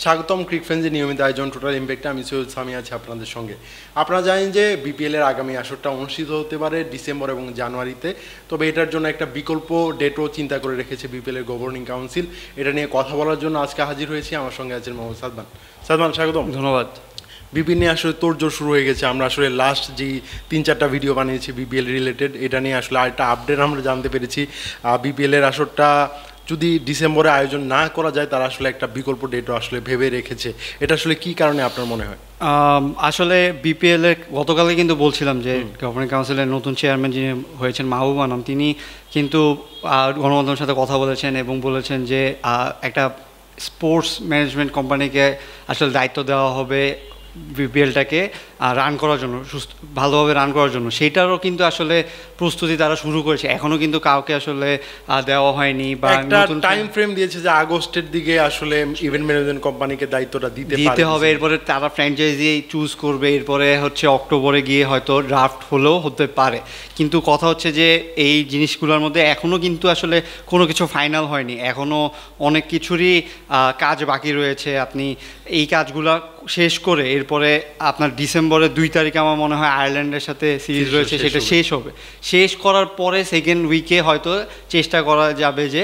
স্বাগতম ক্রিক ফ্রেন্ডসের নিয়মিত আয়োজন টোটাল ইম্প্যাক্টে আমি সৈয়দ সামি আছি আপনাদের সঙ্গে। আপনারা জানেন যে বিপিএলের আগামী আসরটা অনুষ্ঠিত হতে পারে ডিসেম্বর এবং জানুয়ারিতে, তবে এটার জন্য একটা বিকল্প ডেটও চিন্তা করে রেখেছে বিপিএলের গভর্নিং কাউন্সিল। এটা নিয়ে কথা বলার জন্য আজকে হাজির হয়েছি, আমার সঙ্গে আছেন মোহাম্মদ সাদমান। সাদমান, স্বাগতম। ধন্যবাদ। বিপিএল নিয়ে আসলে তোড়জোড় শুরু হয়ে গেছে। আমরা আসলে লাস্ট যেই 3-4টা ভিডিও বানিয়েছি বিপিএল রিলেটেড, এটা নিয়ে আসলে আরেকটা আপডেট আমরা জানতে পেরেছি। বিপিএলের আসরটা যদি ডিসেম্বরে আয়োজন না করা যায়, তারা আসলে একটা বিকল্প ডেটও আসলে ভেবে রেখেছে। এটা আসলে কি কারণে আপনার মনে হয়? আসলে বিপিএল এর গতকালে কিন্তু বলছিলাম যে গভর্নিং কাউন্সিলের নতুন চেয়ারম্যান যিনি হয়েছেন মাহবুব আনাম, তিনি কিন্তু গণমাধ্যমের সাথে কথা বলেছেন এবং বলেছেন যে একটা স্পোর্টস ম্যানেজমেন্ট কোম্পানিকে আসলে দায়িত্ব দেওয়া হবে বিপিএলটাকে রান করার জন্য, ভালোভাবে রান করার জন্য। সেইটারও কিন্তু আসলে প্রস্তুতি তারা শুরু করেছে, এখনও কিন্তু কাউকে আসলে দেওয়া হয়নি বা একটা টাইম ফ্রেম দিয়েছে যে আগস্টের দিকে আসলে ইভেন্ট ম্যানেজমেন্ট কোম্পানিকে দায়িত্বটা দিতে হবে। এরপরে তারা ফ্র্যাঞ্চাইজি চুজ করবে, এরপরে হচ্ছে অক্টোবরে গিয়ে হয়তো ড্রাফট হলেও হতে পারে। কিন্তু কথা হচ্ছে যে এই জিনিসগুলোর মধ্যে এখনও কিন্তু আসলে কোনো কিছু ফাইনাল হয়নি, এখনও অনেক কিছুরই কাজ বাকি রয়েছে। আপনি এই কাজগুলো শেষ করে এরপরে আপনার ডিসেম্বরের 2 তারিখে আমার মনে হয় আয়ারল্যান্ডের সাথে সিরিজ রয়েছে, সেটা শেষ হবে। শেষ করার পরে সেকেন্ড উইকে হয়তো চেষ্টা করা যাবে যে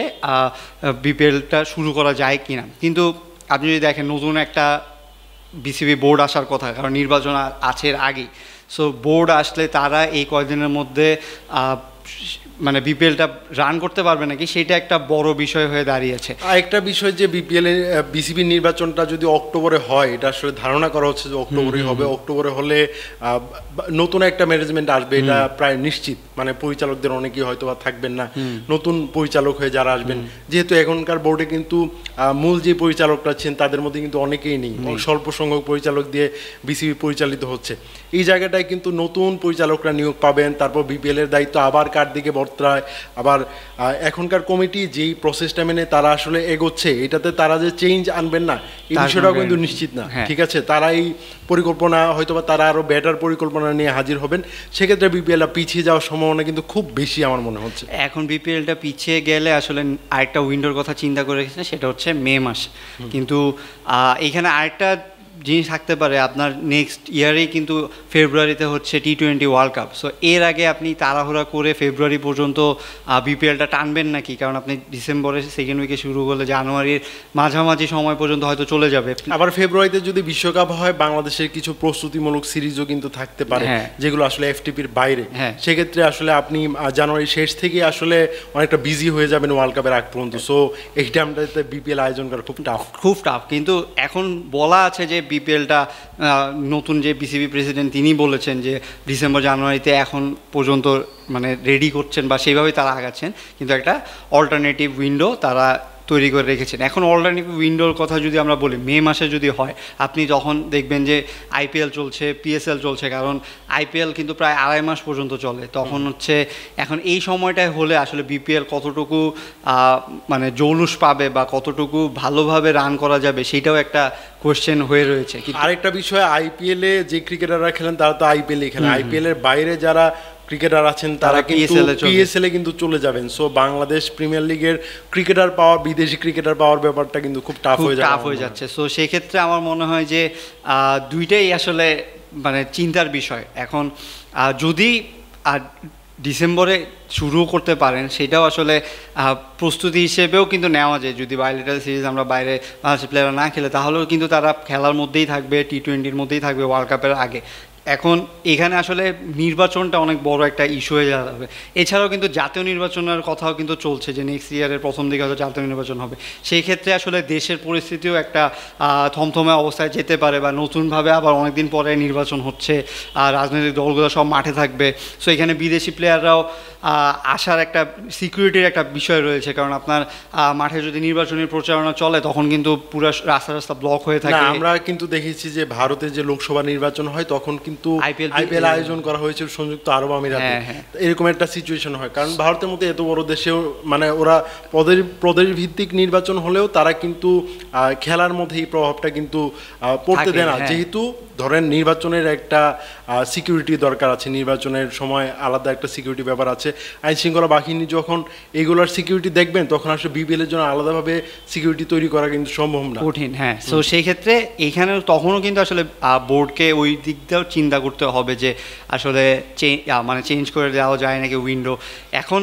বিপিএলটা শুরু করা যায় কিনা। কিন্তু আপনি যদি দেখেন নতুন একটা বিসিবি বোর্ড আসার কথা, কারণ নির্বাচন আছে এর আগেই। সো বোর্ড আসলে তারা এই কয়েকদিনের মধ্যে মানে বিপিএলটা রান করতে পারবে নাকি, সেটা একটা বড় বিষয় হয়ে দাঁড়িয়েছে। আরেকটা বিষয় যে বিসিবি নির্বাচনটা যদি অক্টোবরে হয়, এটা আসলে ধারণা করা হচ্ছে যে অক্টোবরেই হবে। অক্টোবরে হলে নতুন একটা ম্যানেজমেন্ট আসবে, এটা প্রায় নিশ্চিত। মানে পরিচালকদের অনেকেই হয়তো বা থাকবেন না, নতুন পরিচালক হয়ে যারা আসবেন। যেহেতু এখনকার বোর্ডে কিন্তু মূল যে পরিচালকরা আছেন তাদের মধ্যে কিন্তু অনেকেই নেই, স্বল্প সংখ্যক পরিচালক দিয়ে বিসিবি পরিচালিত হচ্ছে। এই জায়গাটায় কিন্তু নতুন পরিচালকরা নিয়োগ পাবেন। তারপর বিপিএল এর দায়িত্ব আবার কার দিকে বর্তায়। আবার এখনকার কমিটি যেই প্রসেসটা মেনে তারা আসলে এগোচ্ছে, এটাতে তারা যে চেঞ্জ আনবেন না এই বিষয়টাও কিন্তু নিশ্চিত না। ঠিক আছে, তারা এই পরিকল্পনা হয়তো বা তারা আরো বেটার পরিকল্পনা নিয়ে হাজির হবেন। সেক্ষেত্রে বিপিএলটা পিছিয়ে যাওয়ার সম্ভাবনা কিন্তু খুব বেশি আমার মনে হচ্ছে। এখন বিপিএলটা পিছিয়ে গেলে আসলে আরেকটা উইন্ডোর কথা চিন্তা করে রেখেছে, সেটা হচ্ছে মে মাস। কিন্তু এখানে আরেকটা জিনিস থাকতে পারে, আপনার নেক্সট ইয়ারেই কিন্তু ফেব্রুয়ারিতে হচ্ছে T20 ওয়ার্ল্ড কাপ। সো এর আগে আপনি তাড়াহুড়া করে ফেব্রুয়ারি পর্যন্ত বিপিএলটা টানবেন নাকি? কারণ আপনি ডিসেম্বরের সেকেন্ড উইকে শুরু করলে জানুয়ারির মাঝামাঝি সময় পর্যন্ত হয়তো চলে যাবে। আবার ফেব্রুয়ারিতে যদি বিশ্বকাপ হয়, বাংলাদেশের কিছু প্রস্তুতিমূলক সিরিজও কিন্তু থাকতে পারে, যেগুলো আসলে এফটিপির বাইরে। সেক্ষেত্রে আসলে আপনি জানুয়ারি শেষ থেকে আসলে অনেকটা বিজি হয়ে যাবেন ওয়ার্ল্ড কাপের আগ পর্যন্ত। সো এই টাইমটাতে বিপিএল আয়োজন করা খুব টাফ। কিন্তু এখন বলা আছে যে বিপিএলটা নতুন যে বিসিবি প্রেসিডেন্ট তিনি বলেছেন যে ডিসেম্বর জানুয়ারিতে এখন পর্যন্ত মানে রেডি করছেন বা সেইভাবেই তারা আগাচ্ছেন, কিন্তু একটা অল্টারনেটিভ উইন্ডো তারা তৈরি করে রেখেছেন। এখন অল্টারনেটিভ উইন্ডোর কথা যদি আমরা বলি, মে মাসে যদি হয়, আপনি যখন দেখবেন যে আইপিএল চলছে, পিএসএল চলছে, কারণ আইপিএল কিন্তু প্রায় 2.5 মাস পর্যন্ত চলে, তখন হচ্ছে এখন এই সময়টায় হলে আসলে বিপিএল কতটুকু মানে জৌলুস পাবে বা কতটুকু ভালোভাবে রান করা যাবে, সেটাও একটা কোয়েশ্চেন হয়ে রয়েছে। আরেকটা বিষয়, আইপিএলে যে ক্রিকেটাররা খেলেন তারা তো আইপিএলে খেলেন, আইপিএল এর বাইরে যারা ক্রিকেটার আছেন তারা কিন্তু পিএসএল এ কিন্তু চলে যাবেন। সো বাংলাদেশ প্রিমিয়ার লিগের ক্রিকেটার পাওয়া, বিদেশি ক্রিকেটার পাওয়ার ব্যাপারটা কিন্তু খুব টাফ হয়ে যাচ্ছে। সো সেই ক্ষেত্রে আমার মনে হয় যে দুইটাই আসলে মানে চিন্তার বিষয়। এখন যদি ডিসেম্বরে শুরু করতে পারেন, সেটাও আসলে প্রস্তুতি হিসেবেও কিন্তু নেওয়া যায়। যদি বাইলেটারাল সিরিজ আমরা বাইরে বাংলাদেশের প্লেয়াররা না খেলে, তাহলেও কিন্তু তারা খেলার মধ্যেই থাকবে, T20-র মধ্যেই থাকবে ওয়ার্ল্ড কাপের আগে। এখন এখানে আসলে নির্বাচনটা অনেক বড় একটা ইস্যু হয়ে যাবে। এছাড়াও কিন্তু জাতীয় নির্বাচনের কথাও কিন্তু চলছে যে নেক্সট ইয়ারের প্রথম দিকে হয়তো জাতীয় নির্বাচন হবে। সেই ক্ষেত্রে আসলে দেশের পরিস্থিতিও একটা থমথমে অবস্থায় যেতে পারে, বা নতুনভাবে আবার অনেকদিন পরে নির্বাচন হচ্ছে, রাজনৈতিক দলগুলো সব মাঠে থাকবে। সো এখানে বিদেশি প্লেয়াররাও আসার একটা সিকিউরিটির একটা বিষয় রয়েছে, কারণ আপনার মাঠে যদি নির্বাচনী প্রচারণা চলে তখন কিন্তু পুরো রাস্তা ব্লক হয়ে থাকে। আমরা কিন্তু দেখেছি যে ভারতে যে লোকসভা নির্বাচন হয় তখন কিন্তু IPL আইপিএল আয়োজন করা হয়েছে সংযুক্ত আরব আমিরাতে। এরকম একটা সিচুয়েশন হয়, কারণ ভারতের মতো এত বড় দেশেও মানে ওরা প্রদেশ ভিত্তিক নির্বাচন হলেও তারা কিন্তু খেলার মধ্যে এই প্রভাবটা কিন্তু পড়তে দেয় না, যেহেতু ধরেন নির্বাচনের একটা সিকিউরিটি দরকার আছে, নির্বাচনের সময় আলাদা একটা সিকিউরিটি ব্যাপার আছে। আইন শৃঙ্খলা বাহিনী যখন এগুলোর সিকিউরিটি দেখবেন তখন আসলে বিপিএল এর জন্য আলাদাভাবে সিকিউরিটি তৈরি করা কিন্তু সম্ভব না, কঠিন। হ্যাঁ, তো সেই ক্ষেত্রে এইখানে তখনও কিন্তু আসলে বোর্ডকে ওই দিক দিয়েও চিন্তা করতে হবে যে আসলে মানে চেঞ্জ করে দেওয়া যায় নাকি উইন্ডো। এখন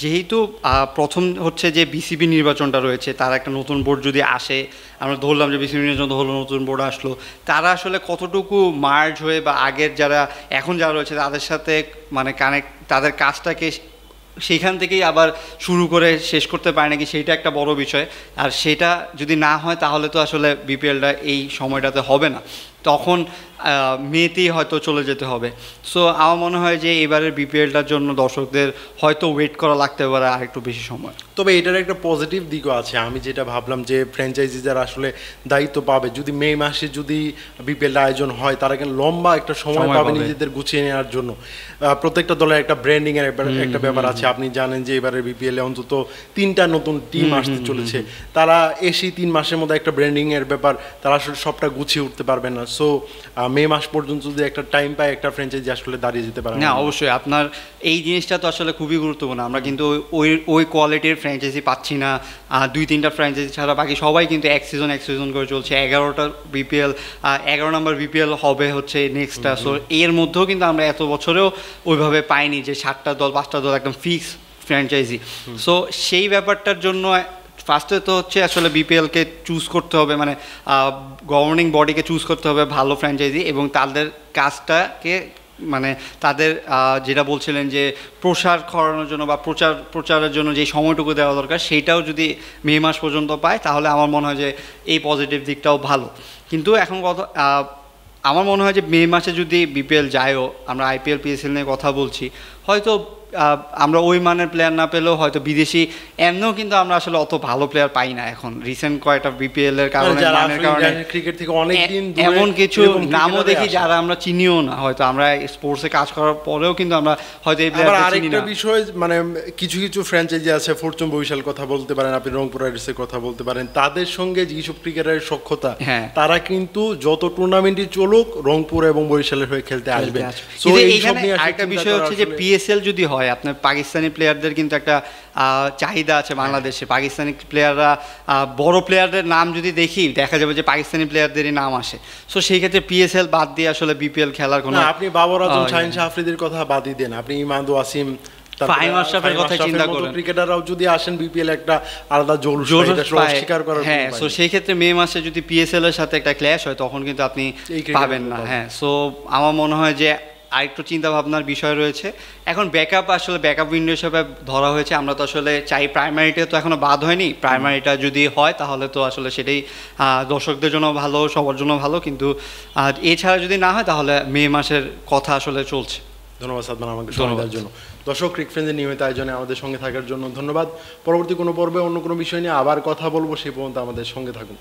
যেহেতু প্রথম হচ্ছে যে বিসিবি নির্বাচনটা রয়েছে, তার একটা নতুন বোর্ড যদি আসে, আমরা ধরলাম যে বিসিবি নির্বাচন হলো, নতুন বোর্ড আসলো, তারা আসলে কতটুকু মার্জ হয়ে বা আগের যারা এখন যারা রয়েছে তাদের সাথে মানে কানেক্ট, তাদের কাজটাকে সেইখান থেকেই আবার শুরু করে শেষ করতে পারে নাকি, সেইটা একটা বড় বিষয়। আর সেটা যদি না হয় তাহলে তো আসলে বিপিএলটা এই সময়টাতে হবে না, তখন মেতেই হয়তো চলে যেতে হবে। সো আমার মনে হয় যে এবারের বিপিএলটার জন্য দর্শকদের হয়তো ওয়েট করা লাগতে পারে আর একটু বেশি সময়। তবে এটার একটা পজিটিভ দিকও আছে। আমি যেটা ভাবলাম যে ফ্র্যাঞ্চাইজি যারা আসলে দায়িত্ব পাবে, যদি মে মাসে যদি বিপিএল আয়োজন হয়, তারা কিন্তু লম্বা একটা সময় পাবে নিজেদের গুছিয়ে নেওয়ার জন্য। প্রত্যেকটা দলের একটা ব্র্যান্ডিং এর একটা ব্যাপার আছে। আপনি জানেন যে এবারের বিপিএল এ অন্তত 3টা নতুন টিম আসতে চলেছে, তারা এসে 3 মাসের মধ্যে একটা ব্র্যান্ডিং এর ব্যাপার, তারা আসলে সবটা গুছিয়ে উঠতে পারবে না। সো মে মাস পর্যন্ত যদি একটা টাইম পায়, একটা ফ্র্যাঞ্চাইজি আসলে দাঁড়িয়ে যেতে পারে। না, অবশ্যই আপনার এই জিনিসটা তো আসলে খুবই গুরুত্বপূর্ণ। আমরা কিন্তু ওই কোয়ালিটির ফ্র্যাঞ্চাইজি পাচ্ছি না। 2-3টা ফ্র্যাঞ্চাইজি ছাড়া বাকি সবাই কিন্তু এক সিজন করে চলছে। 11টা বিপিএল, 11 নম্বর বিপিএল হবে হচ্ছে নেক্সটটা। সো এর মধ্যেও কিন্তু আমরা এত বছরেও ওইভাবে পাইনি যে 7টা দল 5টা দল একদম ফিক্স ফ্র্যাঞ্চাইজি। সো সেই ব্যাপারটার জন্য ফার্স্টে তো হচ্ছে আসলে বিপিএলকে চুজ করতে হবে, মানে গভর্নিং বডিকে চুজ করতে হবে ভালো ফ্র্যাঞ্চাইজি, এবং তাদের কাজটাকে মানে তাদের যেটা বলছিলেন যে প্রসার করানোর জন্য বা প্রচারের জন্য যে সময়টুকু দেওয়া দরকার, সেইটাও যদি মে মাস পর্যন্ত পায় তাহলে আমার মনে হয় যে এই পজিটিভ দিকটাও ভালো। কিন্তু এখন আমার মনে হয় যে মে মাসে যদি বিপিএল যায়ও, আমরা আইপিএল পিএসএল নিয়ে কথা বলছি, হয়তো আমরা ওই মানের প্লেয়ার না পেলেও হয়তো বিদেশি এমনিও কিন্তু আমরা আসলে অত ভালো প্লেয়ার পাই না এখন রিসেন্ট কয়েকটা বিপিএল এর কারণে, ক্রিকেট থেকে অনেক দিন এমন কিছু নামও দেখি যারা আমরা চিনিও না। হয়তো আমরা স্পোর্টসে কাজ করার পরেও কিন্তু আমরা হয়তো এই প্লেয়ারদের চিনি না। আরেকটা বিষয়, মানে কিছু কিছু ফ্র্যাঞ্চাইজি আছে, ফরচুন বরিশাল কথা বলতে পারেন, আপনি রংপুর রাইডার্সের কথা বলতে পারেন, তাদের সঙ্গে যেসব ক্রিকেটারের সখ্যতা, তারা কিন্তু যত টুর্নামেন্টই চলুক রংপুর এবং বরিশালের হয়ে খেলতে আসবে। সো এইখানে আরেকটা বিষয় হচ্ছে যে পিএসএল যদি হয়, আপনার পাকিস্তানি প্লেয়ারদের কিন্তু একটা চাহিদা আছে বাংলাদেশে। পাকিস্তানি প্লেয়াররা বড় প্লেয়ারদের নাম যদি দেখি, দেখা যাবে যে পাকিস্তানি প্লেয়ারদেরই নাম আসে। সো সেই ক্ষেত্রে পিএসএল বাদ দিয়ে আসলে বিপিএল খেলার কোনো, আপনি বাবর আজম, শাহিন শাহ আফ্রিদির কথা বাদই দেন, আপনি ইমাদু আসিম, ফাহিম আশরাফের কথা চিন্তা করেন, ক্রিকেটাররাও যদি আসেন বিপিএল একটা আলাদা জোর স্বীকার করার। হ্যাঁ, সো সেই ক্ষেত্রে মে মাসে যদি পিএসএল এর সাথে একটা ক্ল্যাশ হয় তখন কিন্তু আপনি পাবেন না। হ্যাঁ, সো আমার মনে হয় যে আরেকটু চিন্তা ভাবনার বিষয় রয়েছে। এখন আসলে ব্যাকআপ উইন্ডো হিসেবে ধরা হয়েছে। আমরা তো আসলে চাই প্রাইমারিটা তো এখনো বাদ হয়নি, প্রাইমারিটা যদি হয় তাহলে তো আসলে সেটাই দর্শকদের জন্য ভালো, সবার জন্য ভালো। কিন্তু এছাড়া যদি না হয় তাহলে মে মাসের কথা আসলে চলছে। ধন্যবাদ সাদমান আমাকে সময় দেওয়ার জন্য। দর্শক, ক্রিক ফ্রেন্ডসের নিয়মিত আয়োজনে আমাদের সঙ্গে থাকার জন্য ধন্যবাদ। পরবর্তী কোনো পর্বে অন্য কোনো বিষয় নিয়ে আবার কথা বলবো, সেই পর্যন্ত আমাদের সঙ্গে থাকুন।